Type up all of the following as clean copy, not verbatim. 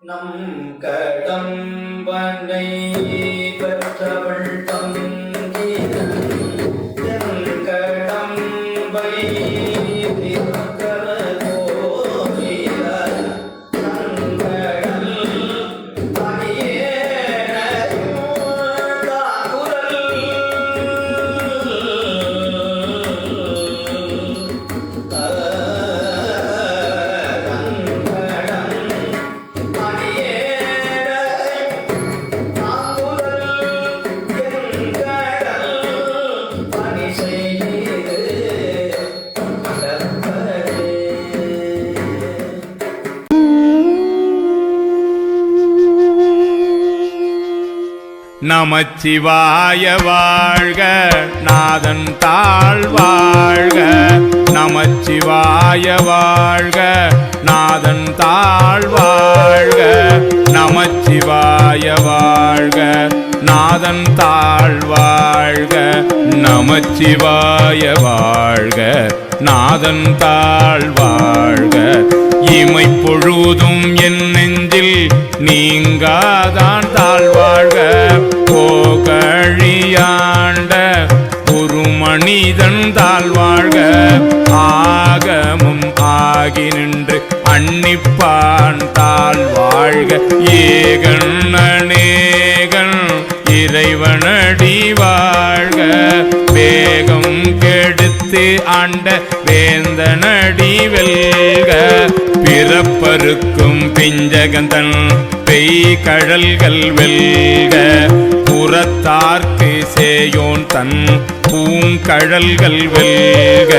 நம் கடம்பனை பெற்றவள் தங்கீதன் என் கடம்பை நமச்சிவாய வாழ்க, நாதன் தாழ் வாழ்க. நமச்சிவாய வாழ்க, நாதன் தாழ் வாழ்க. நமச்சிவாய வாழ்க, நாதன் தாழ் வாழ்க. நமச்சிவாய வாழ்க, நாதன் தாழ் வாழ்க. இமை பொழுதும் என் நெஞ்சில் நீங்காதான் தாழ்வாழ்க. போகழியாண்ட ஒரு மனிதன் தாழ்வாழ்க. ஆகமும் ஆகி நின்று அன்னிப்பான் தாழ்வாழ்க. ஏகன் அநேகன் இறைவனடி வாழ்க. வேகம் கெடுத்து ஆண்ட வேந்தனடி வெல்க. பிறப்பருக்கும் பிஞ்சகந்தன் பெய் கழல்கள் வெல்க. புறத்தார்க்கு சேயோன் தன் பூங்கழல்கள் வெல்க.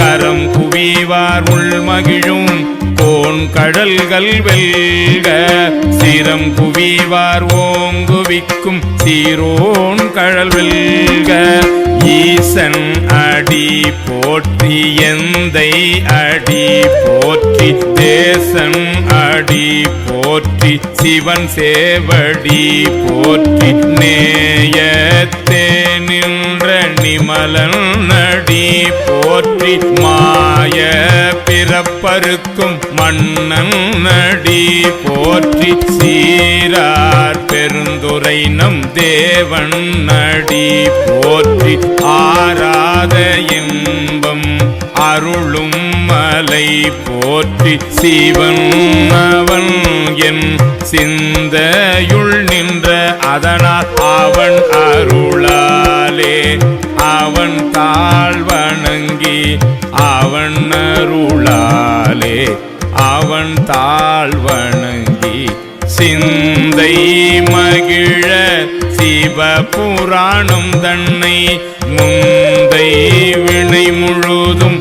கரம் குவிவார் உள்மகிழும் கோன் கடல்கள் வெல்க. சிரம் குவிவார் ஓங்குவிக்கும் சீரோன் கழல் வெல்க. ஈசன் அடி போற்றி எந்தை அடி போற்றி. தேசன் அடி போற்றி சிவன் சேவடி போற்றி. நேயத்தே நின்ற நிமலன் அடி போற்றி. மாய பிறப்பருக்கும் மன்னன் அடி போற்றி. சீரார் பெருந்துரை நம் தேவன் அடி போற்றி. ஆராத இன்பம் அருளும் மலை போற்றி. சிவன் அவன் என் சிந்தையுள் நின்ற அதனால் அவன் அருளாலே அவன் தாழ்வணங்கி அவன் அருளாலே அவன் தாழ்வணங்கி சிந்தை மகிழ சிவபுராணம் தன்னை முந்தை வினை முழுதும்